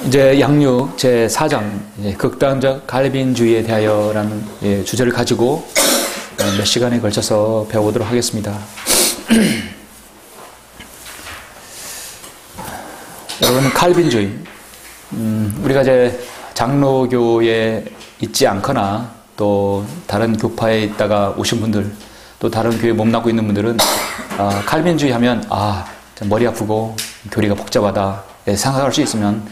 이제 양육 제4장 극단적 갈빈주의에 대하여라는 주제를 가지고 몇 시간에 걸쳐서 배워보도록 하겠습니다. 여러분, 칼빈주의, 우리가 이제 장로교에 있지 않거나 또 다른 교파에 있다가 오신 분들, 또 다른 교회에 몸담고 있는 분들은 칼빈주의 하면 머리 아프고 교리가 복잡하다 생각할 수 있으면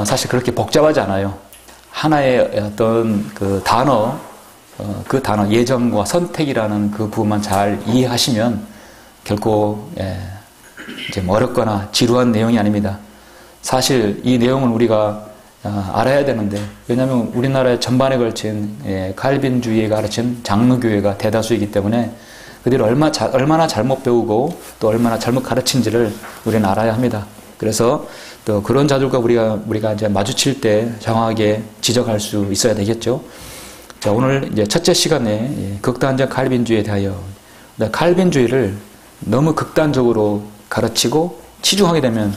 사실 그렇게 복잡하지 않아요. 하나의 어떤 그 단어, 예정과 선택이라는 그 부분만 잘 이해하시면 결코 이제 어렵거나 지루한 내용이 아닙니다. 사실 이 내용을 우리가 알아야 되는데, 왜냐하면 우리나라의 전반에 걸친 칼빈주의에 가르친 장로교회가 대다수이기 때문에 그들이 얼마나 잘못 배우고 또 얼마나 잘못 가르친지를 우리는 알아야 합니다. 그래서 또 그런 자들과 우리가 이제 마주칠 때 정확하게 지적할 수 있어야 되겠죠. 자, 오늘 이제 첫째 시간에 극단적 칼빈주의에 대하여, 칼빈주의를 너무 극단적으로 가르치고 치중하게 되면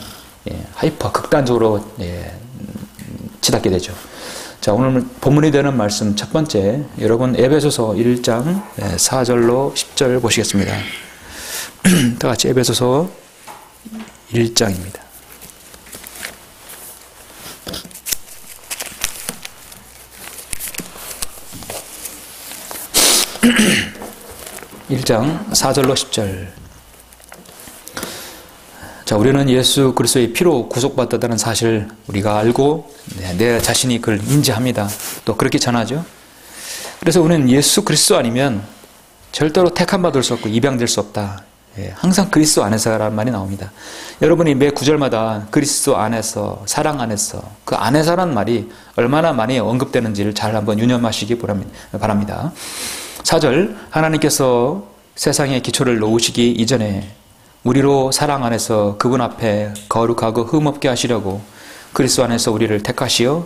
하이퍼 극단적으로 치닫게 되죠. 자, 오늘 본문이 되는 말씀 첫 번째, 여러분 에베소서 1장 4절로 10절 보시겠습니다. 다 같이 에베소서 1장입니다. 1장 4절로 10절. 자, 우리는 예수 그리스도의 피로 구속받았다는 사실 우리가 알고 내 자신이 그걸 인지합니다. 또 그렇게 전하죠. 그래서 우리는 예수 그리스도 아니면 절대로 택함받을 수 없고 입양될 수 없다. 항상 그리스도 안에서라는 말이 나옵니다. 여러분이 매 구절마다 그리스도 안에서, 사랑 안에서, 그 안에서라는 말이 얼마나 많이 언급되는지를 잘 한번 유념하시기 바랍니다. 4절, 하나님께서 세상의 기초를 놓으시기 이전에 우리로 사랑 안에서 그분 앞에 거룩하고 흠없게 하시려고 그리스도 안에서 우리를 택하시어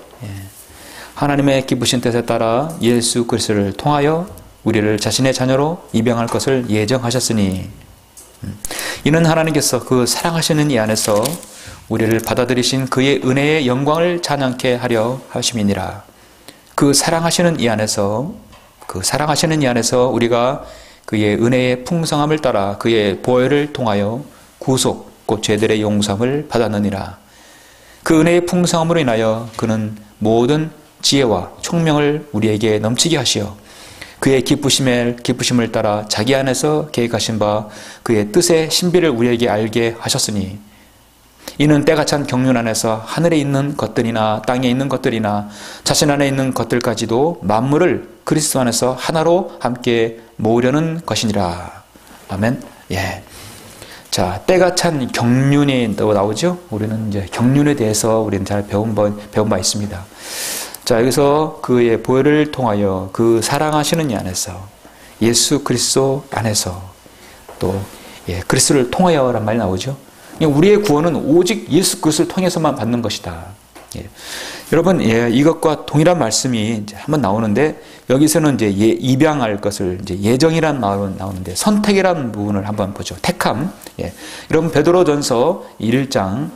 하나님의 기쁘신 뜻에 따라 예수 그리스도를 통하여 우리를 자신의 자녀로 입양할 것을 예정하셨으니, 이는 하나님께서 그 사랑하시는 이 안에서 우리를 받아들이신 그의 은혜의 영광을 찬양케 하려 하심이니라. 그 사랑하시는 이 안에서 우리가 그의 은혜의 풍성함을 따라 그의 보혈을 통하여 구속, 곧 죄들의 용서함을 받았느니라. 그 은혜의 풍성함으로 인하여 그는 모든 지혜와 총명을 우리에게 넘치게 하시어 그의 기쁘심을 따라 자기 안에서 계획하신 바 그의 뜻의 신비를 우리에게 알게 하셨으니, 이는 때가 찬 경륜 안에서 하늘에 있는 것들이나 땅에 있는 것들이나 자신 안에 있는 것들까지도 만물을 그리스도 안에서 하나로 함께 모으려는 것이니라. 아멘. 자, 때가 찬 경륜이 또 나오죠. 우리는 이제 경륜에 대해서 우리는 잘 배운 바 있습니다. 자, 여기서 그의 보혈을 통하여 그 사랑하시는 이 안에서, 예수 그리스도 안에서, 또 그리스도를 통하여라는 말이 나오죠. 우리의 구원은 오직 예수 그리스도를 통해서만 받는 것이다. 여러분, 이것과 동일한 말씀이 이제 한번 나오는데, 여기서는 이제 입양할 것을 이제 예정이라는 말은 나오는데, 선택이라는 부분을 한번 보죠. 택함. 여러분, 베드로전서 1장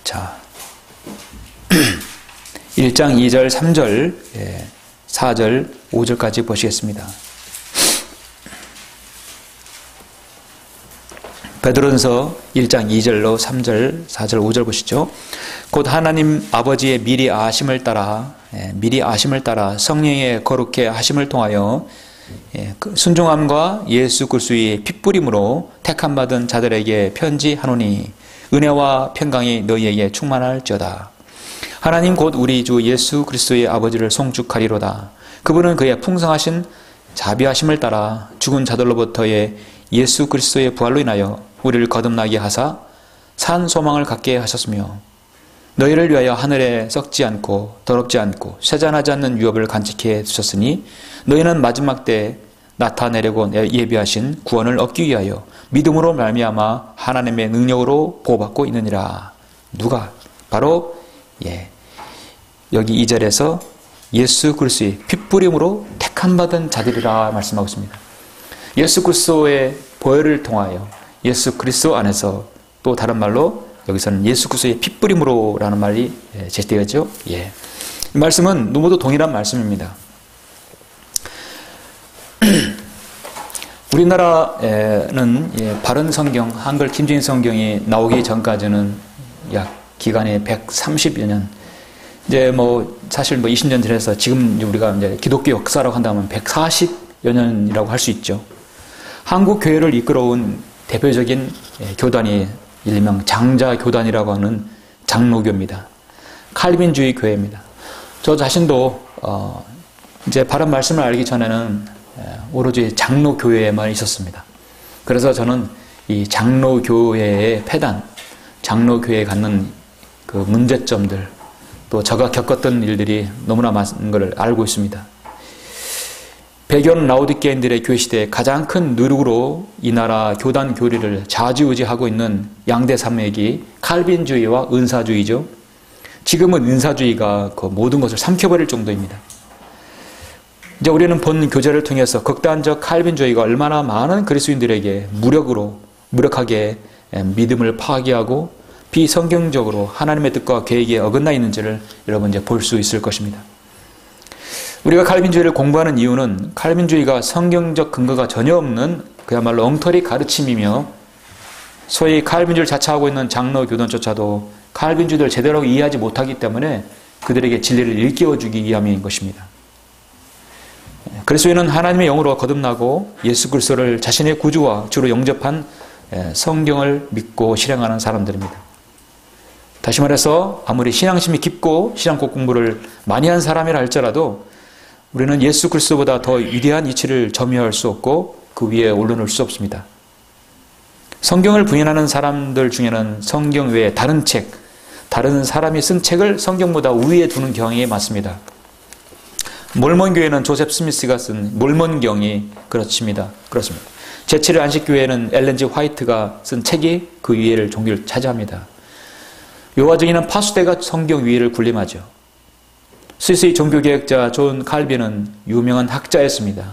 자, 1장 2절, 3절, 4절, 5절까지 보시겠습니다. 베드로전서 1장 2절로 3절, 4절, 5절 보시죠. 곧 하나님 아버지의 미리 아심을 따라 성령의 거룩해 하심을 통하여 순종함과 예수 그리스도의 핏부림으로 택함 받은 자들에게 편지하노니 은혜와 평강이 너희에게 충만할지어다. 하나님 곧 우리 주 예수 그리스도의 아버지를 송축하리로다. 그분은 그의 풍성하신 자비하심을 따라 죽은 자들로부터의 예수 그리스도의 부활로 인하여 우리를 거듭나게 하사 산 소망을 갖게 하셨으며, 너희를 위하여 하늘에 썩지 않고 더럽지 않고 쇠잔하지 않는 유업을 간직해 두셨으니, 너희는 마지막 때 나타내려고 예비하신 구원을 얻기 위하여 믿음으로 말미암아 하나님의 능력으로 보호받고 있느니라. 누가? 바로 여기 2절에서 예수 그리스도의 핏부림으로 택함받은 자들이라 말씀하고 있습니다. 예수 그리스도의 보혈을 통하여 예수 그리스도 안에서, 또 다른 말로 여기서는 예수 그리스도의 핏부림으로라는 말이 제시되었죠. 예. 이 말씀은 모두 동일한 말씀입니다. 우리나라에는 바른 성경, 한글 김정인 성경이 나오기 전까지는 약 기간이 130여 년, 이제 사실 20년 전에서 지금 우리가 이제 기독교 역사라고 한다면 140여 년이라고 할 수 있죠. 한국 교회를 이끌어온 대표적인 교단이 일명 장자교단이라고 하는 장로교입니다. 칼빈주의 교회입니다. 저 자신도 이제 바른 말씀을 알기 전에는 오로지 장로교회에만 있었습니다. 그래서 저는 이 장로교회의 폐단, 장로교회에 갖는 그 문제점들, 또 제가 겪었던 일들이 너무나 많은 것을 알고 있습니다. 배교는 라오디게인들의 교회 시대에 가장 큰 누룩으로 이 나라 교단 교리를 좌지우지하고 있는 양대 산맥이 칼빈주의와 은사주의죠. 지금은 은사주의가 그 모든 것을 삼켜버릴 정도입니다. 이제 우리는 본 교재를 통해서 극단적 칼빈주의가 얼마나 많은 그리스도인들에게 무력하게 믿음을 파괴하고 비성경적으로 하나님의 뜻과 계획에 어긋나 있는지를 여러분 이제 볼 수 있을 것입니다. 우리가 칼빈주의를 공부하는 이유는 칼빈주의가 성경적 근거가 전혀 없는 그야말로 엉터리 가르침이며, 소위 칼빈주의를 자처하고 있는 장로 교단조차도 칼빈주의를 제대로 이해하지 못하기 때문에 그들에게 진리를 일깨워주기 위함인 것입니다. 그리스도인은 하나님의 영으로 거듭나고 예수 그리스도를 자신의 구주와 주로 영접한 성경을 믿고 실행하는 사람들입니다. 다시 말해서 아무리 신앙심이 깊고 신앙국 공부를 많이 한 사람이라 할지라도 우리는 예수 그리스도보다 더 위대한 이치를 점유할 수 없고 그 위에 올라올 수 없습니다. 성경을 부인하는 사람들 중에는 성경 외에 다른 책, 다른 사람이 쓴 책을 성경보다 우위에 두는 경향이 많습니다. 몰몬교회는 조셉 스미스가 쓴 몰몬경이 그렇습니다. 제7회 안식교회는 엘렌 G 화이트가 쓴 책이 그 위에를 종교를 차지합니다. 이 와중에는 파수대가 성경 위를 군림하죠. 스위스의 종교개혁자 존 칼빈은 유명한 학자였습니다.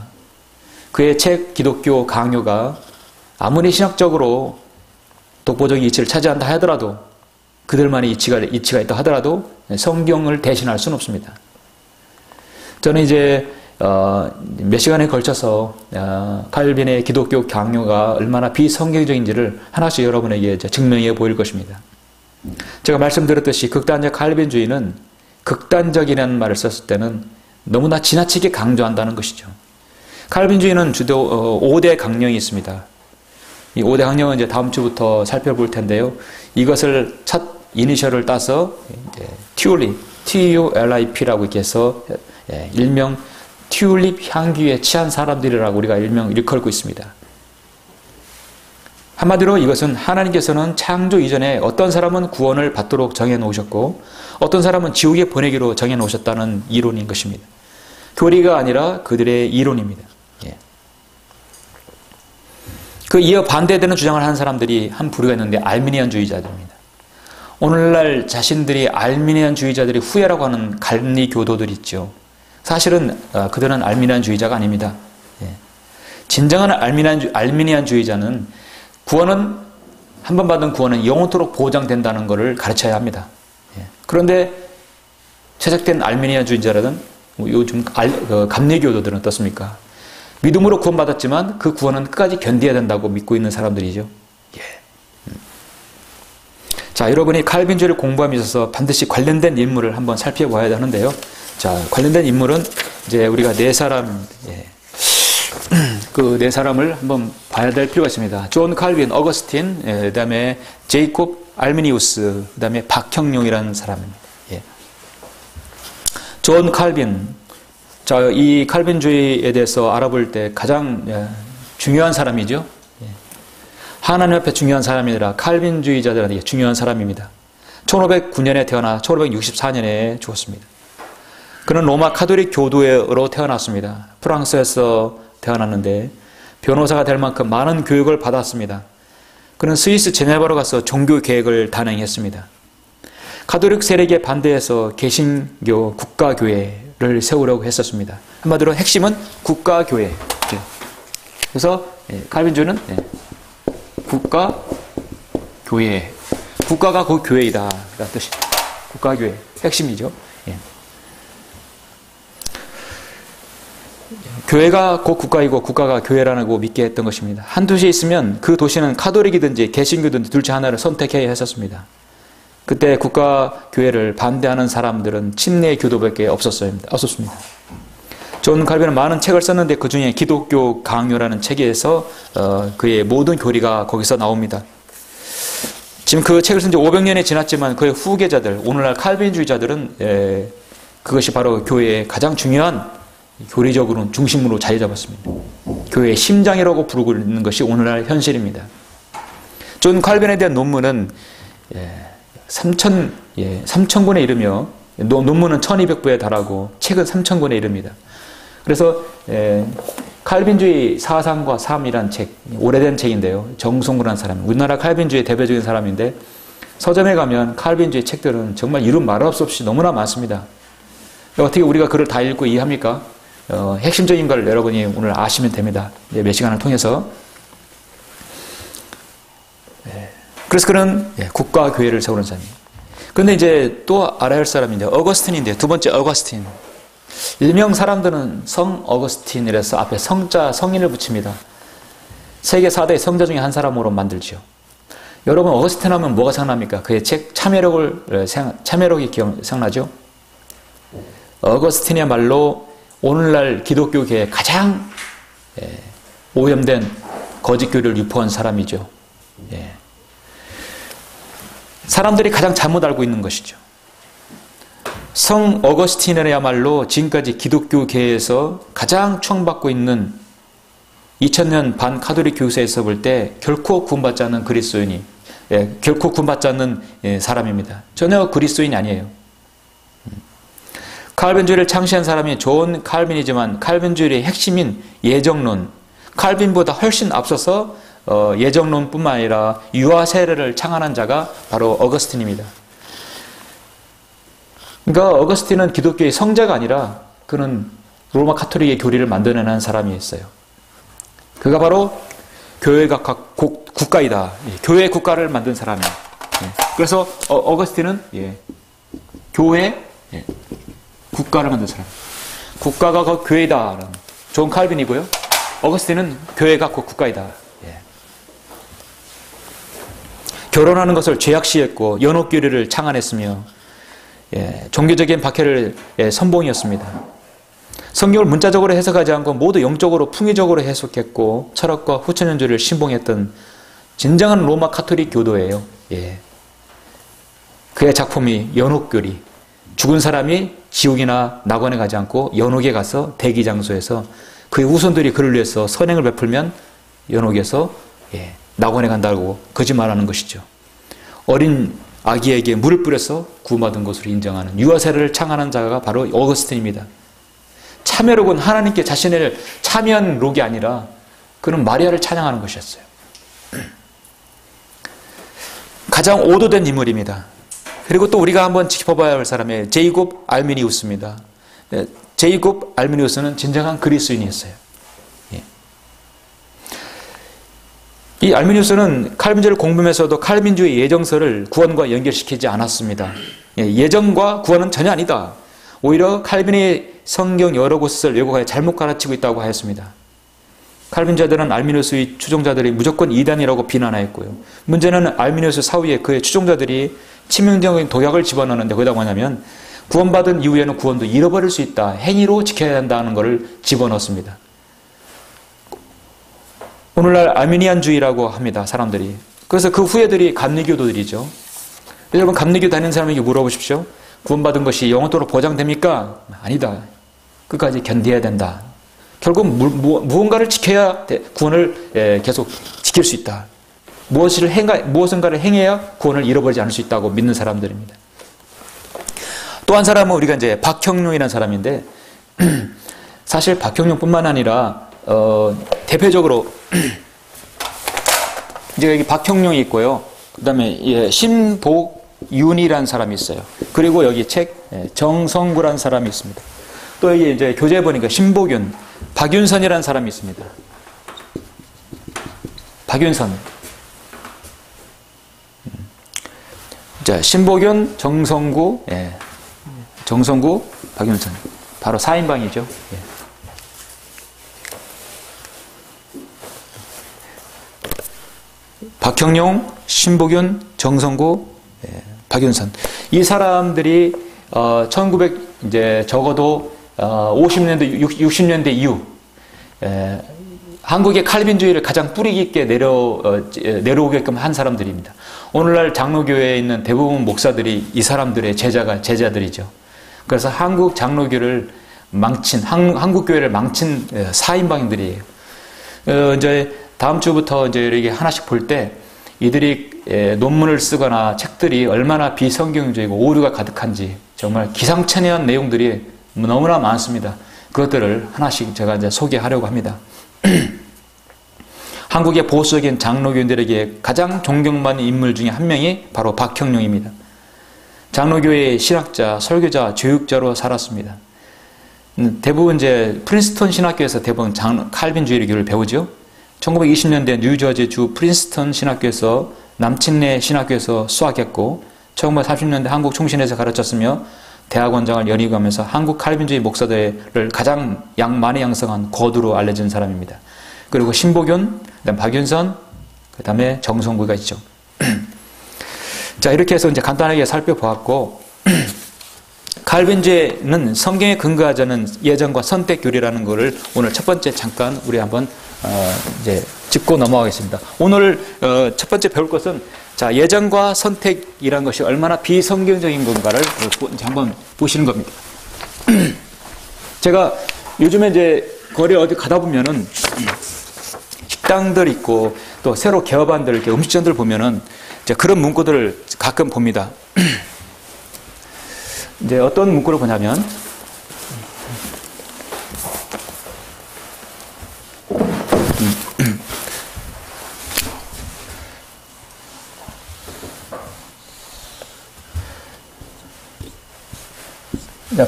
그의 책 기독교 강요가 아무리 신학적으로 독보적인 이치를 차지한다 하더라도, 그들만의 이치가 있다 하더라도 성경을 대신할 수는 없습니다. 저는 이제 몇 시간에 걸쳐서 칼빈의 기독교 강요가 얼마나 비성경적인지를 하나씩 여러분에게 증명해 보일 것입니다. 제가 말씀드렸듯이 극단적 칼빈주의는 극단적이라는 말을 썼을 때는 너무나 지나치게 강조한다는 것이죠. 칼빈주의는 주로 5대 강령이 있습니다. 이 5대 강령은 이제 다음 주부터 살펴볼 텐데요. 이것을 첫 이니셜을 따서 튤립, TULIP라고 이렇게 해서 일명 튤립 향기에 취한 사람들이라고 우리가 일컬고 있습니다. 한마디로 이것은 하나님께서는 창조 이전에 어떤 사람은 구원을 받도록 정해놓으셨고 어떤 사람은 지옥에 보내기로 정해놓으셨다는 이론인 것입니다. 교리가 아니라 그들의 이론입니다. 그 이어 반대되는 주장을 하는 사람들이 한 부류가 있는데 알미니안주의자들입니다. 오늘날 자신들이 알미니안주의자들이 후예라고 하는 갈리 교도들이 있죠. 사실은 그들은 알미니안주의자가 아닙니다. 진정한 알미니안주의자는 구원은, 한 번 받은 구원은 영원토록 보장된다는 것을 가르쳐야 합니다. 그런데 최적된 알미니안주의자라든 요즘 감리교도들은 어떻습니까? 믿음으로 구원받았지만 그 구원은 끝까지 견뎌야 된다고 믿고 있는 사람들이죠. 자, 여러분이 칼빈주의를 공부함에 있어서 반드시 관련된 인물을 한번 살펴봐야 하는데요. 자, 관련된 인물은 이제 우리가 네 사람, 그 네 사람을 한번 봐야 될 필요가 있습니다. 존 칼빈, 어거스틴, 그 다음에 제이콥 알미니우스, 그 다음에 박형룡이라는 사람입니다. 존 칼빈. 자, 이 칼빈주의에 대해서 알아볼 때 가장 중요한 사람이죠. 하나님 앞에 중요한 사람이 아니라 칼빈주의자들에게 중요한 사람입니다. 1509년에 태어나 1564년에 죽었습니다. 그는 로마 카톨릭 교도로 태어났습니다. 프랑스에서 태어났는데 변호사가 될 만큼 많은 교육을 받았습니다. 그는 스위스 제네바로 가서 종교 개혁을 단행했습니다. 카톨릭 세력에 반대해서 개신교 국가교회를 세우려고 했었습니다. 한마디로 핵심은 국가교회. 그래서 칼빈주의는 국가, 교회. 국가가 그 교회이다. 라는 뜻이. 국가, 교회. 핵심이죠. 교회가 곧 국가이고 국가가 교회라고 믿게 했던 것입니다. 한 도시에 있으면 그 도시는 카톨릭이든지 개신교든지 둘 중 하나를 선택해야 했었습니다. 그때 국가 교회를 반대하는 사람들은 침례 교도밖에 없었습니다. 존 칼빈은 많은 책을 썼는데 그 중에 기독교 강요라는 책에서 그의 모든 교리가 거기서 나옵니다. 지금 그 책을 쓴 지 500년이 지났지만 그의 후계자들, 오늘날 칼빈주의자들은 그것이 바로 교회의 가장 중요한 교리적으로는 중심으로 자리 잡았습니다. 교회의 심장이라고 부르고 있는 것이 오늘날 현실입니다. 존 칼빈에 대한 논문은 3,000권에 이르며 논문은 1,200부에 달하고 책은 3,000권에 이릅니다. 그래서 칼빈주의 사상과 삶이란 책, 오래된 책인데요. 정성구라는 사람, 우리나라 칼빈주의 대표적인 사람인데 서점에 가면 칼빈주의 책들은 정말 이름 말할 수 없이 너무나 많습니다. 어떻게 우리가 그걸 다 읽고 이해합니까? 핵심적인 걸 여러분이 오늘 아시면 됩니다. 몇 시간을 통해서. 그래서 그는 국가 교회를 세우는 사람이에요. 그런데 이제 또 알아야 할 사람이 이제 어거스틴인데, 두 번째 어거스틴. 일명 사람들은 성 어거스틴이라서 앞에 성자, 성인을 붙입니다. 세계 4대 성자 중에 한 사람으로 만들죠. 여러분 어거스틴 하면 뭐가 생각납니까? 그의 책 참여록이 생각나죠? 어거스틴이야말로 오늘날 기독교계에 가장 오염된 거짓교리를 유포한 사람이죠. 사람들이 가장 잘못 알고 있는 것이죠. 성 어거스틴이야말로 지금까지 기독교계에서 가장 추앙받고 있는 2000년 반카톨릭 교회에서 볼 때 결코 구원받지 않는 그리스도인이, 결코 구원받지 않는 사람입니다. 전혀 그리스도인이 아니에요. 칼빈주의를 창시한 사람이 존 칼빈이지만 칼빈주의의 핵심인 예정론, 칼빈보다 훨씬 앞서서 예정론뿐만 아니라 유아 세례를 창안한 자가 바로 어거스틴입니다. 그러니까 어거스틴은 기독교의 성자가 아니라 그는 로마 카톨릭의 교리를 만들어내는 사람이었어요. 그가 바로 교회가 국가이다. 교회 국가를 만든 사람이에요. 그래서 어거스틴은 교회 국가를 만든 사람. 국가가 그 교회다. 존 칼빈이고요. 어거스틴은 교회가 곧 국가이다. 결혼하는 것을 죄악시했고 연옥교리를 창안했으며 종교적인 박해를 선봉이었습니다. 성경을 문자적으로 해석하지 않고 모두 영적으로 풍의적으로 해석했고 철학과 후천연주를 신봉했던 진정한 로마 카톨릭 교도예요. 그의 작품이 연옥교리. 죽은 사람이 지옥이나 낙원에 가지 않고 연옥에 가서 대기장소에서 그의 후손들이 그를 위해서 선행을 베풀면 연옥에서 낙원에 간다고 거짓말하는 것이죠. 어린 아기에게 물을 뿌려서 구원받은 것으로 인정하는 유아세례를 창안한 자가 바로 어거스틴입니다. 참여록은 하나님께 자신을 참여한 록이 아니라 그는 마리아를 찬양하는 것이었어요. 가장 오도된 인물입니다. 그리고 또 우리가 한번 지켜봐야 할 사람이 제이콥 알미니우스입니다. 제이콥 알미니우스는 진정한 그리스도인이었어요. 이 알미니우스는 칼빈주의를 공부하면서도 칼빈주의 예정서를 구원과 연결시키지 않았습니다. 예정과 구원은 전혀 아니다. 오히려 칼빈의 성경 여러 곳을 왜곡하여 잘못 가르치고 있다고 하였습니다. 칼빈자들은 알미니우스의 추종자들이 무조건 이단이라고 비난하였고요. 문제는 알미니우스 사후에 그의 추종자들이 치명적인 도약을 집어넣는데 거기다 뭐냐면 구원받은 이후에는 구원도 잃어버릴 수 있다. 행위로 지켜야 한다는 것을 집어넣습니다. 오늘날 아르미니안주의라고 합니다. 사람들이. 그래서 그 후예들이 감리교도들이죠. 여러분 감리교 다니는 사람에게 물어보십시오. 구원받은 것이 영원토록 보장됩니까? 아니다. 끝까지 견뎌야 된다. 결국 무언가를 지켜야 구원을 계속 지킬 수 있다. 무엇인가를 행해야 구원을 잃어버리지 않을 수 있다고 믿는 사람들입니다. 또 한 사람은 우리가 이제 박형룡이라는 사람인데 사실 박형룡뿐만 아니라 대표적으로 이제 여기 박형룡이 있고요. 그다음에 신복윤이라는 사람이 있어요. 그리고 여기 책 정성구라는 사람이 있습니다. 또 여기 이제 교재에 보니까 신복윤, 박윤선이라는 사람이 있습니다. 박윤선. 자, 신복윤, 정성구, 예. 정성구, 박윤선. 바로 4인방이죠. 예. 박형용, 신복윤, 정성구, 예. 박윤선. 이 사람들이 1900 이제 적어도 50년대, 60년대 이후 한국의 칼빈주의를 가장 뿌리 깊게 내려오게끔 한 사람들입니다. 오늘날 장로교회에 있는 대부분 목사들이 이 사람들의 제자들이죠. 그래서 한국 장로교를 망친, 한국 교회를 망친 4인방들이에요. 이제 다음 주부터 이제 이렇게 하나씩 볼 때 이들이 논문을 쓰거나 책들이 얼마나 비성경적이고 오류가 가득한지 정말 기상천외한 내용들이 너무나 많습니다. 그것들을 하나씩 제가 이제 소개하려고 합니다. 한국의 보수적인 장로교인들에게 가장 존경받는 인물 중에 한 명이 바로 박형룡입니다. 장로교회의 신학자, 설교자, 교육자로 살았습니다. 대부분 이제 프린스턴 신학교에서 대부분 칼빈주의를 배우죠. 1920년대 뉴저지 주 프린스턴 신학교에서 남침내 신학교에서 수학했고 1930년대 한국 총신에서 가르쳤으며 대학원장을 연임하면서 한국 칼빈주의 목사들을 가장 많이 양성한 거두로 알려진 사람입니다. 그리고 신복윤, 그다음 박윤선, 그다음에 정성구가 있죠. 자, 이렇게 해서 이제 간단하게 살펴보았고 칼빈주의는 성경에 근거하지 않은 예정과 선택 교리라는 것을 오늘 첫 번째 잠깐 우리 한번 이제 짚고 넘어가겠습니다. 오늘 첫 번째 배울 것은 자, 예정과 선택이라는 것이 얼마나 비성경적인 건가를 한번 보시는 겁니다. 제가 요즘에 이제 거리 어디 가다 보면은 식당들 있고 또 새로 개업한 들 이렇게 음식점들 보면은 이제 그런 문구들을 가끔 봅니다. 이제 어떤 문구를 보냐면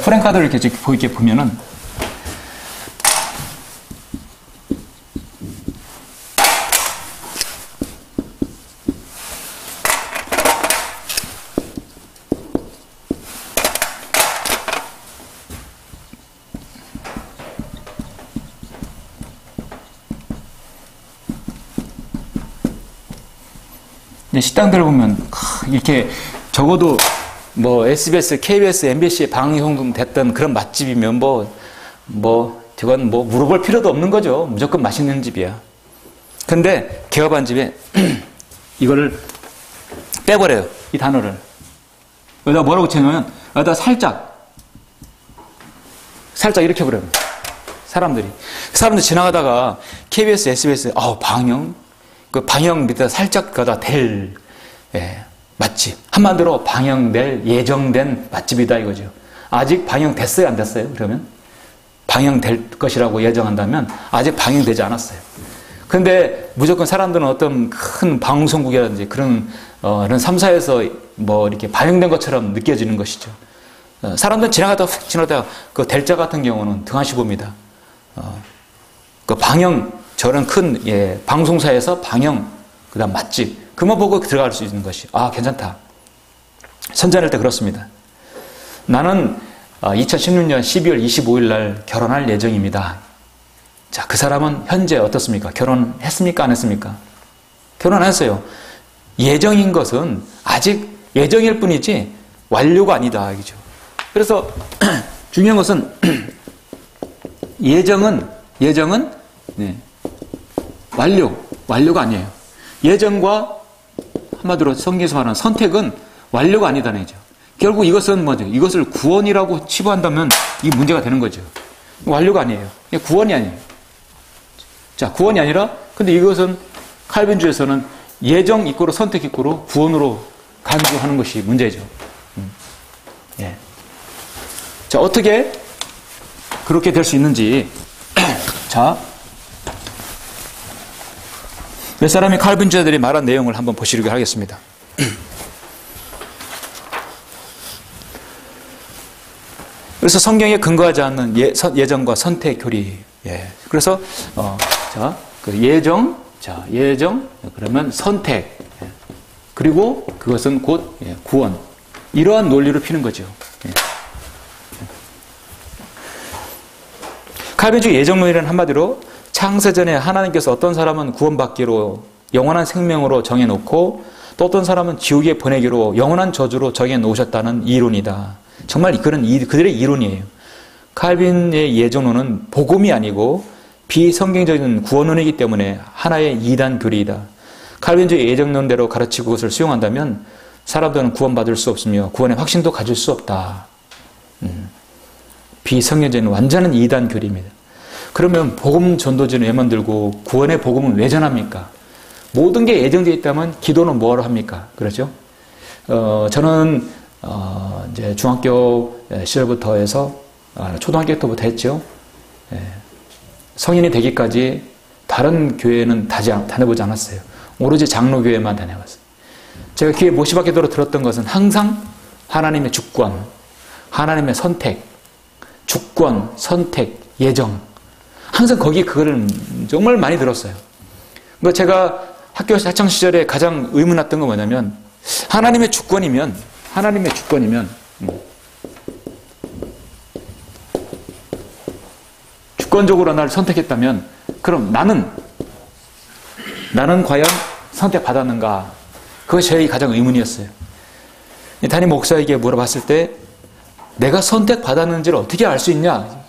프랭카드를 이렇게 보면은 식당들을 보면 이렇게 적어도 뭐 SBS, KBS, MBC에 방송됐던 그런 맛집이면 저건 물어볼 필요도 없는 거죠. 무조건 맛있는 집이야. 근데 개업한 집에 이거를 빼버려요. 이 단어를. 여기다 뭐라고 쳐놓으면 여기다 살짝 이렇게 버려요. 사람들이 지나가다가 KBS, SBS, 방영, 그 방영 밑에 살짝 거다 될 맛집. 한마디로 방영될 예정된 맛집이다 이거죠. 아직 방영됐어요, 안 됐어요? 그러면 방영될 것이라고 예정한다면 아직 방영되지 않았어요. 근데 무조건 사람들은 어떤 큰 방송국이라든지 그런 3사에서 이렇게 반영된 것처럼 느껴지는 것이죠. 사람들은 지나가다가 그 델자 같은 경우는 등한시 봅니다. 그 방영 저런 큰 방송사에서 방영 그다음 맛집 그만 보고 들어갈 수 있는 것이 괜찮다. 선전할 때 그렇습니다. 나는 2016년 12월 25일 날 결혼할 예정입니다. 자, 그 사람은 현재 어떻습니까? 결혼했습니까? 안 했습니까? 결혼 안 했어요. 예정인 것은 아직 예정일 뿐이지 완료가 아니다. 이죠. 그래서 중요한 것은 예정은 완료가 아니에요. 예정과 한마디로 성경에서 말하는 선택은 완료가 아니다는 얘기죠. 결국 이것은 뭐죠? 이것을 구원이라고 치부한다면 이게 문제가 되는 거죠. 완료가 아니에요. 구원이 아니에요. 자, 구원이 아니라 근데 이것은 칼빈주에서는 예정 이꼬로 선택 이꼬로 구원으로 간주하는 것이 문제죠. 예. 자, 어떻게 그렇게 될 수 있는지 자, 몇 사람이 칼빈주자들이 말한 내용을 한번 보시려고 하겠습니다. 그래서 성경에 근거하지 않는 예정과 선택 교리. 그래서 자, 그 예정, 자, 예정, 그러면 선택. 그리고 그것은 곧 구원. 이러한 논리로 피는 거죠. 칼빈주의 예정론이라는 한마디로 창세전에 하나님께서 어떤 사람은 구원받기로 영원한 생명으로 정해놓고 또 어떤 사람은 지옥에 보내기로 영원한 저주로 정해놓으셨다는 이론이다. 정말 그들의 이론이에요. 칼빈의 예정론은 복음이 아니고 비성경적인 구원론이기 때문에 하나의 이단 교리이다. 칼빈주의 예정론대로 가르치고 그것을 수용한다면 사람들은 구원받을 수 없으며 구원의 확신도 가질 수 없다. 비성경적인 완전한 이단 교리입니다. 그러면 복음 전도지는 왜 만들고 구원의 복음은 왜 전합니까? 모든 게 예정되어 있다면 기도는 뭐로 합니까? 그렇죠? 저는 이제 중학교 시절부터 해서 초등학교 때부터 했죠. 성인이 되기까지 다른 교회는 다녀보지 않았어요. 오로지 장로교회만 다녀봤어요. 제가 귀에 못이 박히도록 들었던 것은 항상 하나님의 주권, 하나님의 선택, 주권, 선택, 예정. 항상 거기 그거를 정말 많이 들었어요. 그러니까 제가 학교 학창 시절에 가장 의문났던 건 뭐냐면 하나님의 주권이면 주권적으로 나를 선택했다면 그럼 나는 과연 선택받았는가? 그것이 저의 가장 의문이었어요. 담임 목사에게 물어봤을 때 내가 선택받았는지를 어떻게 알 수 있냐?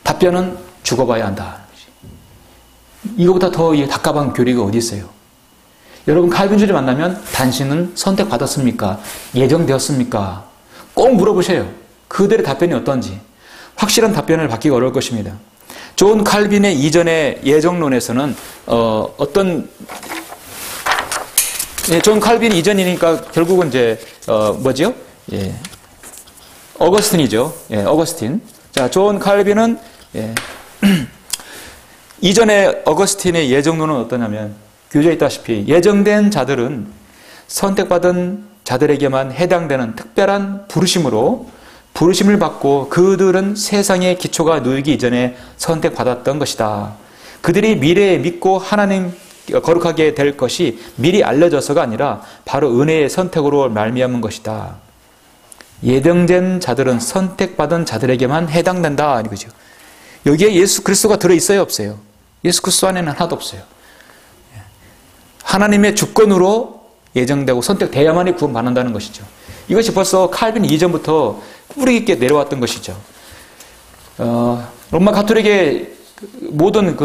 답변은 죽어봐야 한다. 이거보다 더 답답한 교리가 어디 있어요? 여러분 칼빈주를 만나면 당신은 선택받았습니까? 예정되었습니까? 꼭 물어보셔요. 그들의 답변이 어떤지. 확실한 답변을 받기가 어려울 것입니다. 존 칼빈의 이전의 예정론에서는 존 칼빈 이전이니까 결국은 이제 뭐지요? 어거스틴이죠. 어거스틴. 자, 존 칼빈은 이전에 어거스틴의 예정론은 어떠냐면 규정에 있다시피 예정된 자들은 선택받은 자들에게만 해당되는 특별한 부르심을 받고 그들은 세상의 기초가 놓이기 이전에 선택받았던 것이다. 그들이 미래에 믿고 하나님 거룩하게 될 것이 미리 알려져서가 아니라 바로 은혜의 선택으로 말미암은 것이다. 예정된 자들은 선택받은 자들에게만 해당된다. 이거죠. 여기에 예수 그리스도가 들어있어요? 없어요? 예수 그리스도 안에는 하나도 없어요. 하나님의 주권으로 예정되고 선택돼야만이 구원받는다는 것이죠. 이것이 벌써 칼빈 이전부터 뿌리 깊게 내려왔던 것이죠. 로마 가톨릭의 모든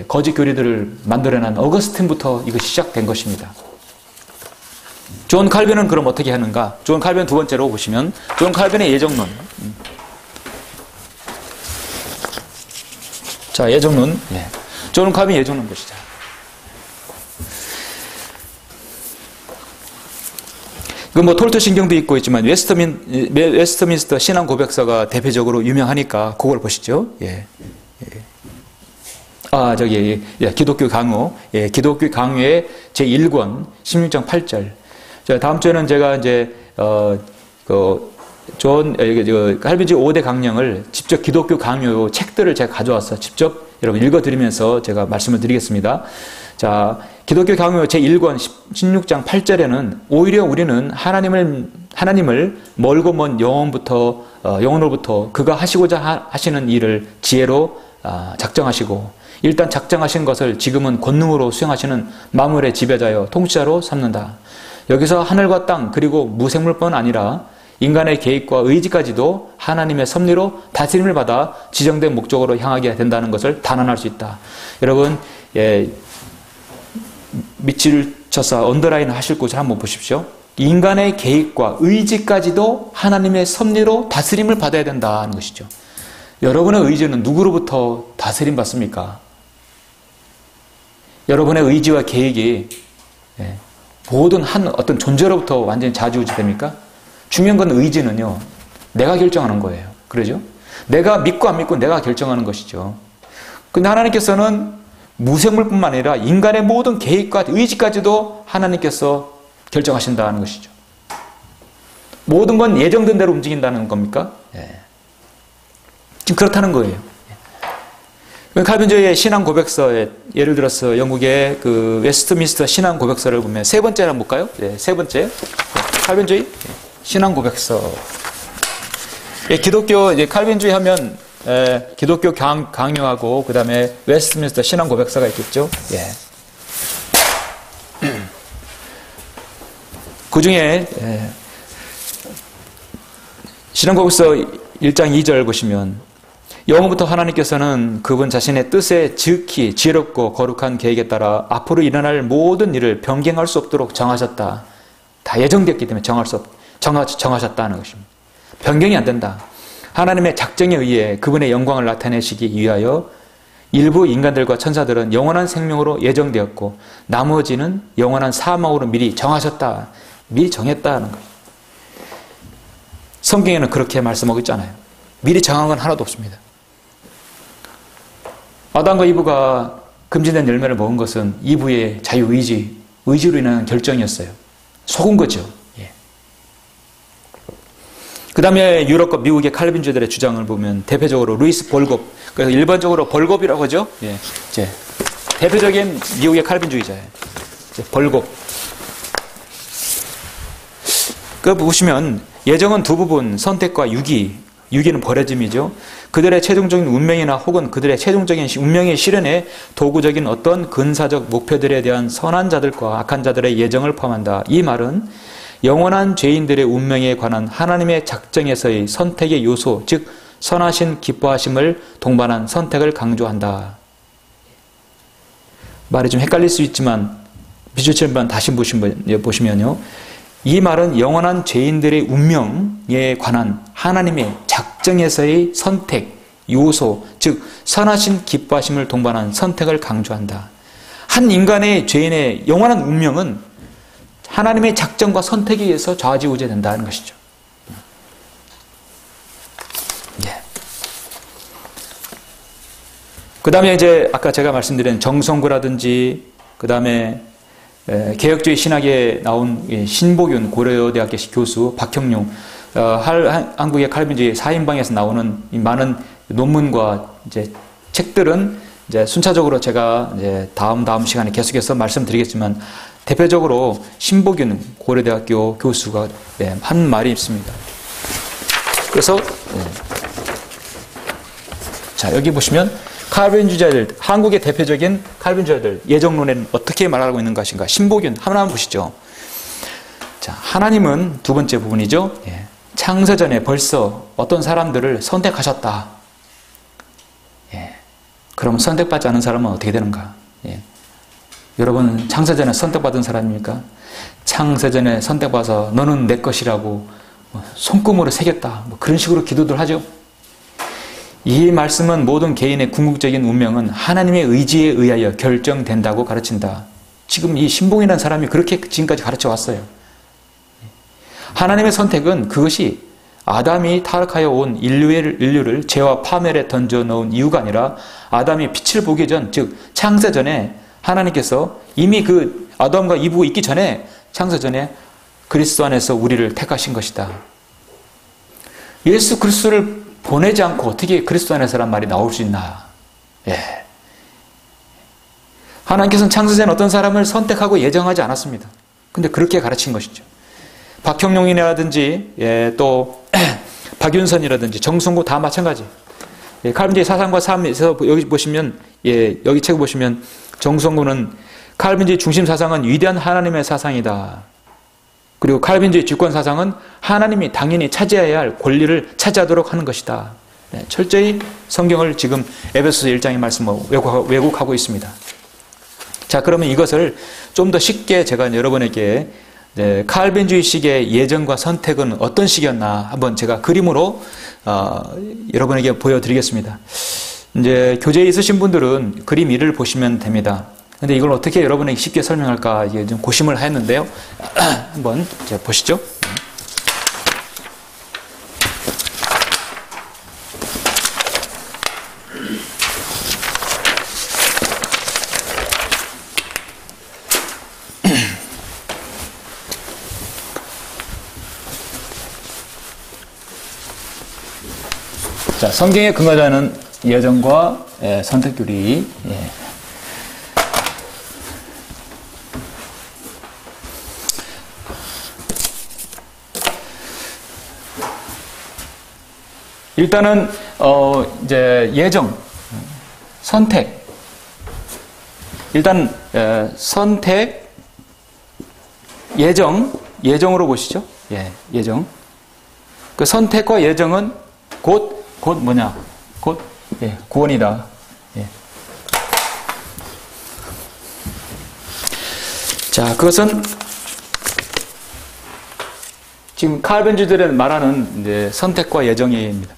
거짓 교리들을 만들어낸 어거스틴부터 이것이 시작된 것입니다. 존 칼빈은 그럼 어떻게 하는가? 존 칼빈 두 번째로 보시면 존 칼빈의 예정론. 자, 예정론. 존 칼빈 예정론 보시자. 그 톨트 신경도 있고 있지만 웨스트민스터 신앙 고백서가 대표적으로 유명하니까 그걸 보시죠. 기독교 강요. 기독교 강요의 제1권 16장 8절. 자, 다음 주에는 제가 이제 칼빈주의 5대 강령을 직접 기독교 강요 책들을 제가 가져와서 직접 여러분 읽어드리면서 제가 말씀을 드리겠습니다. 자, 기독교 강요 제1권 16장 8절에는 오히려 우리는 하나님을 멀고 먼 영혼으로부터 그가 하시고자 하시는 일을 지혜로 작정하시고 일단 작정하신 것을 지금은 권능으로 수행하시는 만물의 지배자여 통치자로 삼는다. 여기서 하늘과 땅 그리고 무생물뿐 아니라 인간의 계획과 의지까지도 하나님의 섭리로 다스림을 받아 지정된 목적으로 향하게 된다는 것을 단언할 수 있다. 여러분 밑줄 쳐서 언더라인 하실 곳을 한번 보십시오. 인간의 계획과 의지까지도 하나님의 섭리로 다스림을 받아야 된다는 것이죠. 여러분의 의지는 누구로부터 다스림 받습니까? 여러분의 의지와 계획이 모든 어떤 존재로부터 완전히 좌지우지 됩니까? 중요한 건 의지는요, 내가 결정하는 거예요. 그러죠? 내가 믿고 안 믿고 내가 결정하는 것이죠. 근데 하나님께서는 무생물뿐만 아니라 인간의 모든 계획과 의지까지도 하나님께서 결정하신다는 것이죠. 모든 건 예정된 대로 움직인다는 겁니까? 지금 그렇다는 거예요. 칼빈주의의 신앙 고백서에 예를 들어서 영국의 그 웨스트민스터 신앙 고백서를 보면 세 번째를 한번 볼까요? 네, 세 번째. 칼빈주의 신앙 고백서. 예, 기독교 이제 칼빈주의 하면 기독교 강요하고 그다음에 웨스트민스터 신앙 고백서가 있겠죠. 예. 그 중에 신앙 고백서 1장 2절 보시면 영원부터 하나님께서는 그분 자신의 뜻에 지극히 지혜롭고 거룩한 계획에 따라 앞으로 일어날 모든 일을 변경할 수 없도록 정하셨다. 다 예정됐기 때문에 정하셨다는 것입니다. 변경이 안 된다. 하나님의 작정에 의해 그분의 영광을 나타내시기 위하여 일부 인간들과 천사들은 영원한 생명으로 예정되었고 나머지는 영원한 사망으로 미리 정하셨다. 미리 정했다는 거예요. 성경에는 그렇게 말씀하고 있잖아요. 미리 정한 건 하나도 없습니다. 아담과 이브가 금지된 열매를 먹은 것은 이브의 의지로 인한 결정이었어요. 속은 거죠. 예. 그 다음에 유럽과 미국의 칼빈주의들의 주장을 보면 대표적으로 루이스 볼곱, 그래서 일반적으로 볼곱이라고 하죠. 예. 이제 대표적인 미국의 칼빈주의자예요. 볼곱. 그 보시면 예정은 두 부분, 선택과 유기는 버려짐이죠. 그들의 최종적인 운명이나 혹은 그들의 최종적인 운명의 실현에 도구적인 어떤 근사적 목표들에 대한 선한 자들과 악한 자들의 예정을 포함한다. 이 말은 영원한 죄인들의 운명에 관한 하나님의 작정에서의 선택의 요소, 즉 선하신 기뻐하심을 동반한 선택을 강조한다. 말이 좀 헷갈릴 수 있지만 비추칠만 다시 보시면요. 이 말은 영원한 죄인들의 운명에 관한 하나님의 작정에서의 선택, 요소, 즉 선하신 기뻐하심을 동반한 선택을 강조한다. 한 인간의 죄인의 영원한 운명은 하나님의 작정과 선택에 의해서 좌지우지된다는 것이죠. 예. 그 다음에 이제 아까 제가 말씀드린 정성구라든지 그 다음에 개혁주의 신학에 나온 신보균 고려대학교 교수 박형룡, 한국의 칼빈주의 4인방에서 나오는 이 많은 논문과 이제 책들은 이제 순차적으로 제가 이제 다음 시간에 계속해서 말씀드리겠지만 대표적으로 신보균 고려대학교 교수가 한 말이 있습니다. 그래서 자 여기 보시면 칼빈주의자들, 한국의 대표적인 칼빈주의자들 예정론에는 어떻게 말하고 있는 것인가? 신보균 하나만 보시죠. 자, 하나님은 두 번째 부분이죠. 예. 창세전에 벌써 어떤 사람들을 선택하셨다. 예. 그럼 선택받지 않은 사람은 어떻게 되는가? 예. 여러분 창세전에 선택받은 사람입니까? 창세전에 선택받아서 너는 내 것이라고 손금으로 새겼다. 뭐 그런 식으로 기도들 하죠. 이 말씀은 모든 개인의 궁극적인 운명은 하나님의 의지에 의하여 결정된다고 가르친다. 지금 이 신봉이라는 사람이 그렇게 지금까지 가르쳐 왔어요. 하나님의 선택은 그것이 아담이 타락하여 온 인류를 죄와 파멸에 던져 넣은 이유가 아니라 아담이 빛을 보기 전, 즉 창세전에 하나님께서 이미 그 아담과 이브가 있기 전에 창세전에 그리스도 안에서 우리를 택하신 것이다. 예수 그리스도를 보내지 않고 어떻게 그리스도 안에서란 말이 나올 수 있나? 예. 하나님께서는 창세전에 어떤 사람을 선택하고 예정하지 않았습니다. 근데 그렇게 가르친 것이죠. 박형룡이라든지 또 박윤선이라든지 정승구 다 마찬가지. 칼빈주의 사상과 삶에서 여기 보시면 여기 책 보시면 정승구는 칼빈주의 중심 사상은 위대한 하나님의 사상이다. 그리고 칼빈주의 주권 사상은 하나님이 당연히 차지해야 할 권리를 차지하도록 하는 것이다. 철저히 성경을 지금 에베소서 1장의 말씀을 왜곡하고 있습니다. 자, 그러면 이것을 좀 더 쉽게 제가 여러분에게 칼빈주의식의 예정과 선택은 어떤 식이었나 한번 제가 그림으로 여러분에게 보여드리겠습니다. 이제 교재에 있으신 분들은 그림 1을 보시면 됩니다. 근데 이걸 어떻게 여러분에게 쉽게 설명할까 이게 좀 고심을 했는데요. 한번 이제 보시죠. 자, 성경에 근거하는 예정과 선택들이 일단은 이제 예정, 선택. 일단 선택, 예정으로 보시죠. 예정. 그 선택과 예정은 곧 뭐냐? 곧 구원이다. 자, 그것은 지금 칼빈주들이 말하는 이제 선택과 예정입니다.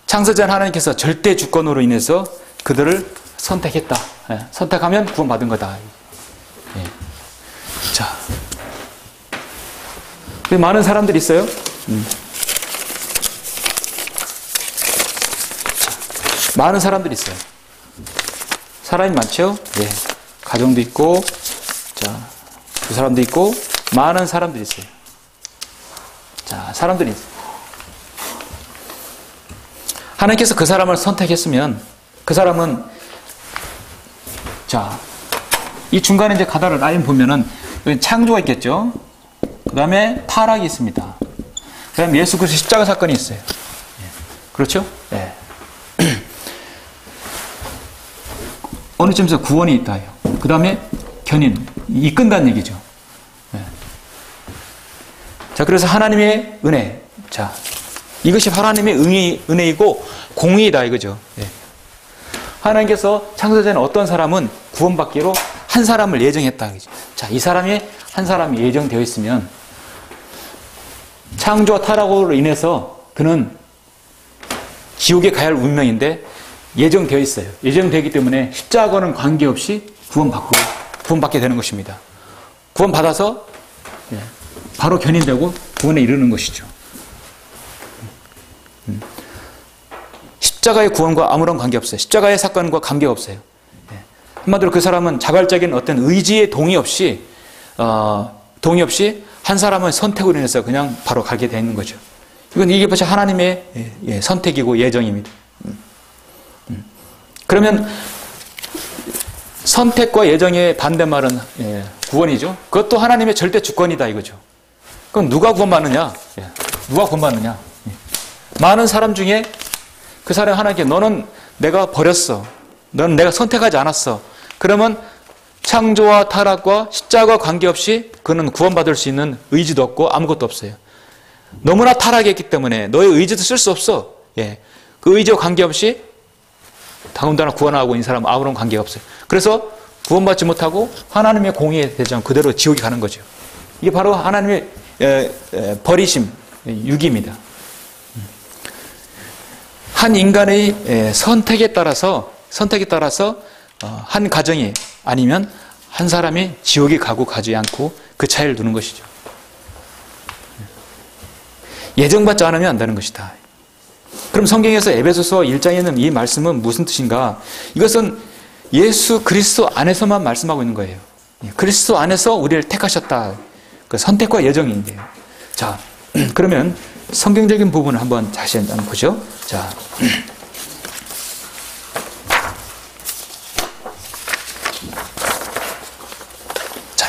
창세전 하나님께서 절대 주권으로 인해서 그들을 선택했다. 선택하면 구원받은 거다. 자, 많은 사람들이 있어요. 많은 사람들이 있어요. 사람이 많죠? 가정도 있고, 자, 그 사람도 있고, 많은 사람들이 있어요. 자, 사람들이 있어요. 하나님께서 그 사람을 선택했으면, 그 사람은, 자, 이 중간에 이제 가다를 라인 보면은, 창조가 있겠죠? 그 다음에 타락이 있습니다. 그 다음에 예수 그리스도 십자가 사건이 있어요. 그렇죠? 어느 점에서 구원이 있다. 그 다음에 견인, 이끈다는 얘기죠. 자, 그래서 하나님의 은혜. 자, 이것이 하나님의 은혜이고 공의이다 이거죠. 하나님께서 창세전에 어떤 사람은 구원받기로 한 사람을 예정했다. 자, 이 사람이 한 사람이 예정되어 있으면 창조와 타락으로 인해서 그는 지옥에 가야 할 운명인데 예정되어 있어요. 예정되기 때문에 십자가와는 관계없이 구원받게 되는 것입니다. 구원받아서 바로 견인되고 구원에 이르는 것이죠. 십자가의 구원과 아무런 관계없어요. 십자가의 사건과 관계없어요. 한마디로 그 사람은 자발적인 어떤 의지의 동의 없이 한 사람의 선택으로 인해서 그냥 바로 가게 되는 거죠. 이게 벌써 하나님의 선택이고 예정입니다. 그러면 선택과 예정의 반대말은 구원이죠. 그것도 하나님의 절대 주권이다 이거죠. 그럼 누가 구원받느냐? 누가 구원받느냐? 많은 사람 중에 그 사람 하나님께 너는 내가 버렸어. 너는 내가 선택하지 않았어. 그러면 창조와 타락과 십자가와 관계없이 그는 구원받을 수 있는 의지도 없고 아무것도 없어요. 너무나 타락했기 때문에 너의 의지도 쓸 수 없어. 그 의지와 관계없이 더군다나 구원하고 있는 사람은 아무런 관계가 없어요. 그래서 구원받지 못하고 하나님의 공의에 대해서 그대로 지옥에 가는 거죠. 이게 바로 하나님의 버리심, 유기입니다. 한 인간의 선택에 따라서 한 가정이 아니면 한 사람이 지옥에 가고 가지 않고 그 차이를 두는 것이죠. 예정받지 않으면 안 되는 것이다. 그럼 성경에서 에베소서 1장에 있는 이 말씀은 무슨 뜻인가? 이것은 예수 그리스도 안에서만 말씀하고 있는 거예요. 그리스도 안에서 우리를 택하셨다. 그 선택과 예정인데요. 자, 그러면 성경적인 부분을 한번 다시 한번 보죠. 자,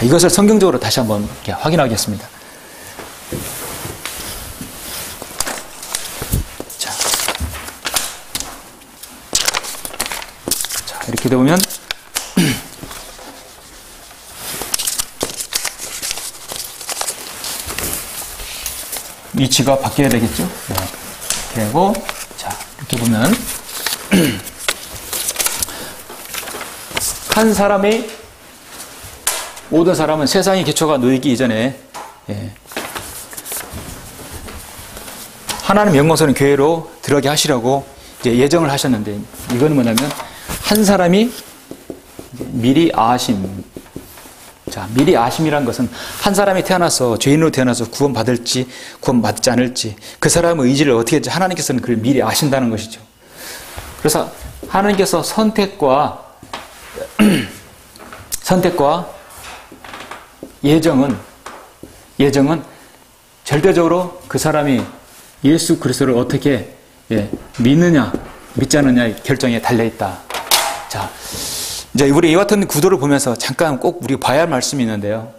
이것을 성경적으로 다시 한번 이렇게 확인하겠습니다. 자, 이렇게 되면 위치가 바뀌어야 되겠죠? 그리고 자, 이렇게 보면 한 사람이 모든 사람은 세상의 기초가 놓이기 이전에 하나님 영광스러운 교회로 들어가게 하시려고 이제 예정을 하셨는데 이건 뭐냐면 한 사람이 미리 아심. 자, 미리 아심이란 것은 한 사람이 태어나서 죄인으로 태어나서 구원받을지 구원받지 않을지 그 사람의 의지를 어떻게 할지 하나님께서는 그걸 미리 아신다는 것이죠. 그래서 하나님께서 선택과 예정은 절대적으로 그 사람이 예수 그리스도를 어떻게 믿느냐 믿지 않느냐의 결정에 달려있다. 자, 이제 우리 이와 같은 구도를 보면서 잠깐 꼭 우리 봐야 할 말씀이 있는데요.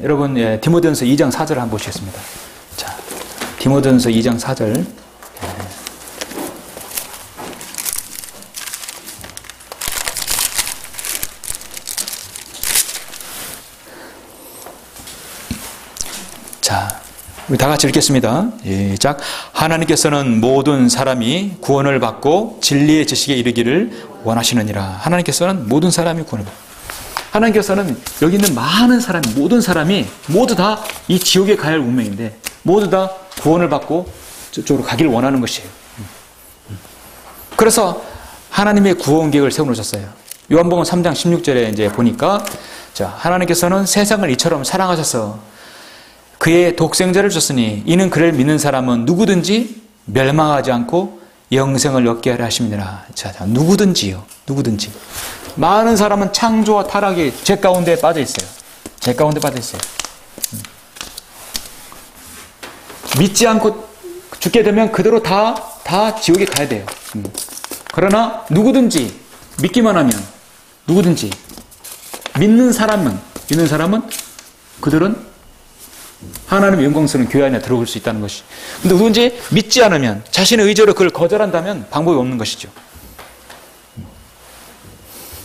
여러분, 디모데전서 2장 4절 한번 보시겠습니다. 자, 디모데전서 2장 4절. 자, 우리 다 같이 읽겠습니다. 시작. 하나님께서는 모든 사람이 구원을 받고 진리의 지식에 이르기를 원하시느니라. 하나님께서는 모든 사람이 구원을 받고, 하나님께서는 여기 있는 많은 사람, 모든 사람이 모두 다 이 지옥에 가야 할 운명인데 모두 다 구원을 받고 저쪽으로 가기를 원하는 것이에요. 그래서 하나님의 구원 계획을 세워놓으셨어요. 요한복음 3장 16절에 이제 보니까, 자, 하나님께서는 세상을 이처럼 사랑하셔서 그의 독생자를 줬으니 이는 그를 믿는 사람은 누구든지 멸망하지 않고 영생을 얻게 하려 하심이니라. 자, 누구든지요. 누구든지. 많은 사람은 창조와 타락의 죄 가운데 빠져 있어요. 죄 가운데 빠져 있어요. 믿지 않고 죽게 되면 그대로 다 지옥에 가야 돼요. 그러나 누구든지 믿기만 하면, 누구든지 믿는 사람은 그들은 하나님의 영광스러운 교회 안에 들어올 수 있다는 것이. 근데 누군지 믿지 않으면, 자신의 의지로 그걸 거절한다면 방법이 없는 것이죠.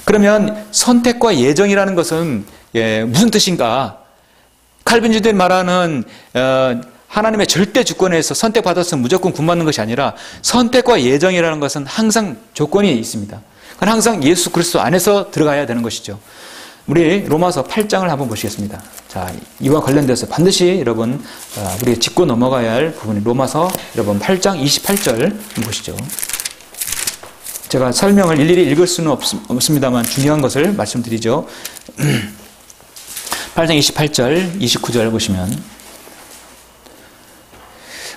그러면 선택과 예정이라는 것은 무슨 뜻인가? 칼빈주들이 말하는 하나님의 절대 주권에서 선택받아서 무조건 구원받는 것이 아니라, 선택과 예정이라는 것은 항상 조건이 있습니다. 그건 항상 예수 그리스도 안에서 들어가야 되는 것이죠. 우리 로마서 8장을 한번 보시겠습니다. 자, 이와 관련돼서 반드시 여러분 우리 짚고 넘어가야 할 부분이 로마서 여러분 8장 28절 보시죠. 제가 설명을 일일이 읽을 수는 없습니다만 중요한 것을 말씀드리죠. 8장 28절 29절 보시면,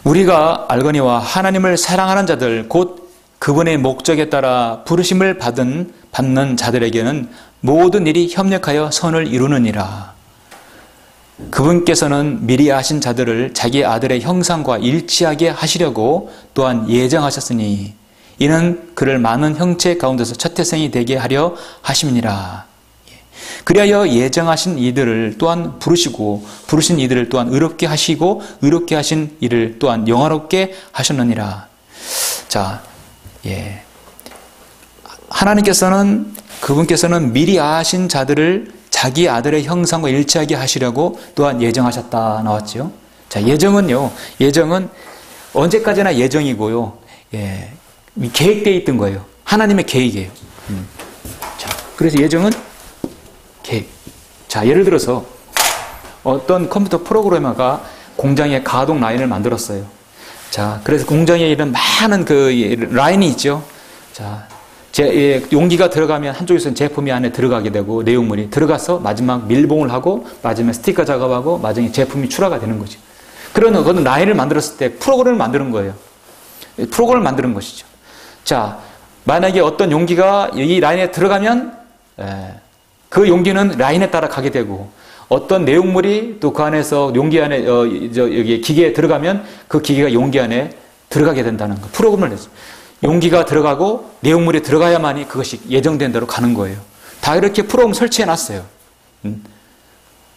우리가 알거니와 하나님을 사랑하는 자들 곧 그분의 목적에 따라 부르심을 받는 자들에게는 모든 일이 협력하여 선을 이루느니라. 그분께서는 미리 아신 자들을 자기 아들의 형상과 일치하게 하시려고 또한 예정하셨으니 이는 그를 많은 형체 가운데서 첫 태생이 되게 하려 하심이니라. 그리하여 예정하신 이들을 또한 부르시고 부르신 이들을 또한 의롭게 하시고 의롭게 하신 이를 또한 영화롭게 하셨느니라. 자, 그분께서는 미리 아신 자들을 자기 아들의 형상과 일치하게 하시려고 또한 예정하셨다 나왔죠. 자, 예정은 언제까지나 예정이고요. 계획되어 있던 거예요. 하나님의 계획이에요. 자, 그래서 예정은 계획. 자, 예를 들어서 어떤 컴퓨터 프로그래머가 공장에 가동 라인을 만들었어요. 자, 그래서 공장에 있는 많은 그 라인이 있죠. 자, 용기가 들어가면 한쪽에서는 제품이 안에 들어가게 되고 내용물이 들어가서 마지막 밀봉을 하고 마지막에 스티커 작업하고 마지막에 제품이 출하가 되는 거죠. 그런 라인을 만들었을 때 프로그램을 만드는 거예요. 프로그램을 만드는 것이죠. 자, 만약에 어떤 용기가 이 라인에 들어가면 그 용기는 라인에 따라 가게 되고, 어떤 내용물이 또 그 안에서 용기 안에 여기 기계에 들어가면 그 기계가 용기 안에 들어가게 된다는 거. 프로그램을 냈어요. 용기가 들어가고 내용물이 들어가야만이 그것이 예정된 대로 가는 거예요. 다 이렇게 프로그램 설치해 놨어요.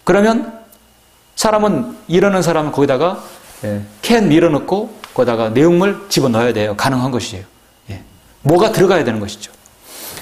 그러면 일하는 사람은 거기다가 캔 밀어넣고 거기다가 내용물 집어넣어야 돼요. 가능한 것이에요. 뭐가 들어가야 되는 것이죠.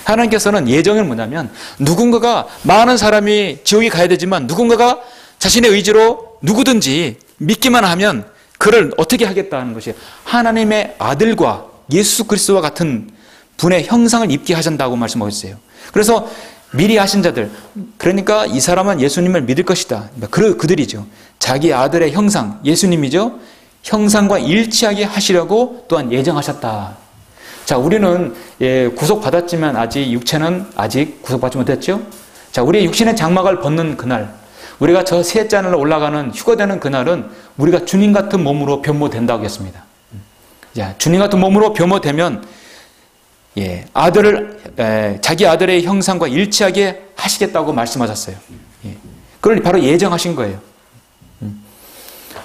하나님께서는 예정은 뭐냐면, 누군가가, 많은 사람이 지옥에 가야 되지만 누군가가 자신의 의지로 누구든지 믿기만 하면 그를 어떻게 하겠다는 것이에요. 하나님의 아들과 예수 그리스도와 같은 분의 형상을 입게 하신다고 말씀하셨어요. 그래서 미리 하신 자들, 그러니까 이 사람은 예수님을 믿을 것이다. 그들이죠. 자기 아들의 형상, 예수님이죠. 형상과 일치하게 하시려고 또한 예정하셨다. 자, 우리는 구속받았지만 아직 육체는 아직 구속받지 못했죠. 자, 우리의 육신의 장막을 벗는 그날, 우리가 저 셋째 하늘로 올라가는 휴거되는 그날은 우리가 주님 같은 몸으로 변모된다고 했습니다. 자, 주님 같은 몸으로 변모되면 자기 아들의 형상과 일치하게 하시겠다고 말씀하셨어요. 그걸 바로 예정하신 거예요.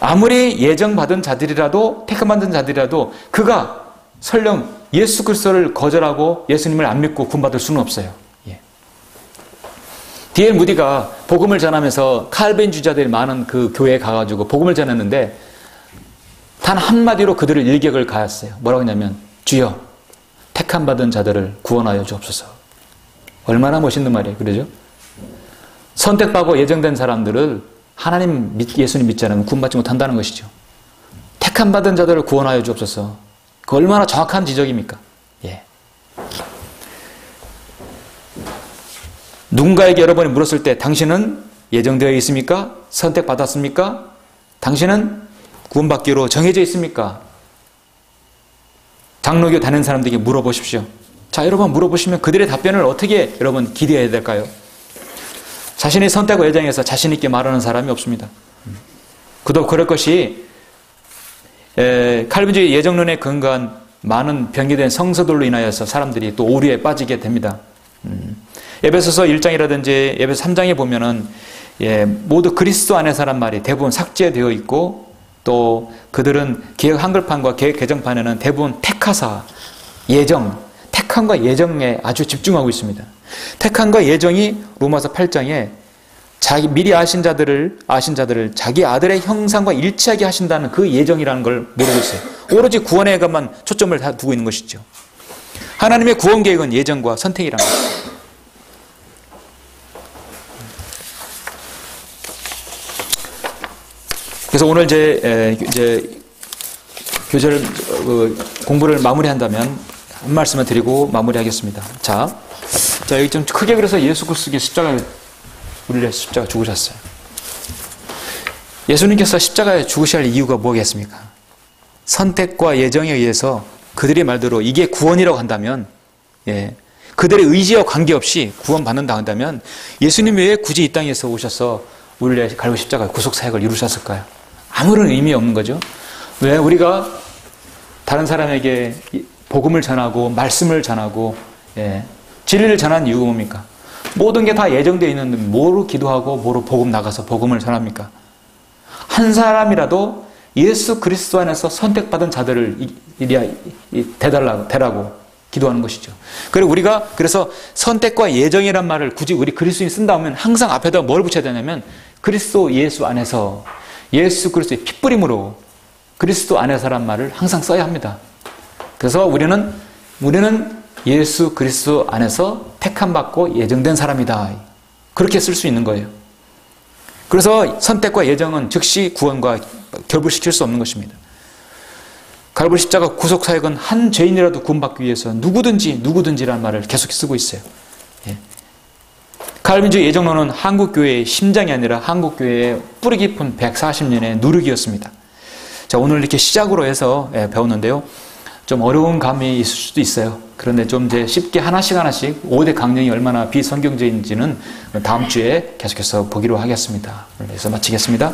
아무리 예정받은 자들이라도, 택함받은 자들이라도 그가 설령 예수 그리스도를 거절하고 예수님을 안 믿고 구원받을 수는 없어요. D.L. 무디가 복음을 전하면서 칼빈주의자들이 많은 그 교회에 가가지고 복음을 전했는데 단 한마디로 그들을 일격을 가했어요. 뭐라고 했냐면 주여 택함받은 자들을 구원하여 주옵소서. 얼마나 멋있는 말이에요. 그러죠? 선택받고 예정된 사람들을 하나님 예수님 믿지 않으면 구원받지 못한다는 것이죠. 택함받은 자들을 구원하여 주옵소서. 그 얼마나 정확한 지적입니까? 예. 누군가에게 여러분이 물었을 때 당신은 예정되어 있습니까? 선택받았습니까? 당신은 구원받기로 정해져 있습니까? 장로교 다니는 사람들에게 물어보십시오. 자, 여러분 물어보시면 그들의 답변을 어떻게 여러분 기대해야 될까요? 자신의 선택과 예정에서 자신 있게 말하는 사람이 없습니다. 그도 그럴 것이 칼빈주의 예정론에 근거한 많은 병기된 성서들로 인하여서 사람들이 또 오류에 빠지게 됩니다. 에베소서 1장이라든지 에베소 3장에 보면은 모두 그리스도 안에서란 말이 대부분 삭제되어 있고 또 그들은 개혁 한글판과 개혁 개정판에는 대부분 택하사, 예정, 택함과 예정에 아주 집중하고 있습니다. 택함과 예정이 로마서 8장에 미리 아신 자들을 자기 아들의 형상과 일치하게 하신다는 그 예정이라는 걸 모르고 있어요. 오로지 구원에 것만 초점을 다 두고 있는 것이죠. 하나님의 구원 계획은 예정과 선택이라는 거죠. 그래서 오늘 이제 교절 공부를 마무리한다면 한 말씀을 드리고 마무리하겠습니다. 자 여기 좀 크게 그래서 예수 그리스도께 우리를 십자가 죽으셨어요. 예수님께서 십자가에 죽으셔야 할 이유가 뭐겠습니까? 선택과 예정에 의해서 그들의 말대로 이게 구원이라고 한다면, 그들의 의지와 관계없이 구원받는다 한다면 예수님 왜 굳이 이 땅에서 오셔서 우리를 갈고 십자가 구속 사역을 이루셨을까요? 아무런 의미 없는 거죠. 왜 우리가 다른 사람에게 복음을 전하고 말씀을 전하고 진리를 전하는 이유가 뭡니까? 모든 게 다 예정되어 있는데 뭐로 기도하고 뭐로 복음 나가서 복음을 전합니까? 한 사람이라도 예수 그리스도 안에서 선택받은 자들을 대라고 기도하는 것이죠. 그리고 우리가 그래서 선택과 예정이란 말을 굳이 우리 그리스도인이 쓴다 하면 항상 앞에다 뭘 붙여야 되냐면 그리스도 예수 안에서 예수 그리스도의 핏부림으로 그리스도 안에서란 말을 항상 써야 합니다. 그래서 우리는 예수 그리스도 안에서 택함받고 예정된 사람이다. 그렇게 쓸 수 있는 거예요. 그래서 선택과 예정은 즉시 구원과 결부시킬 수 없는 것입니다. 갈보리 십자가 구속 사역은 한 죄인이라도 구원받기 위해서 누구든지라는 말을 계속 쓰고 있어요. 칼빈주의 예정론은 한국교회의 심장이 아니라 한국교회의 뿌리 깊은 140년의 누룩이었습니다. 자, 오늘 이렇게 시작으로 해서 배웠는데요. 좀 어려운 감이 있을 수도 있어요. 그런데 좀 이제 쉽게 하나씩 5대 강령이 얼마나 비성경적인지는 다음 주에 계속해서 보기로 하겠습니다. 그래서 마치겠습니다.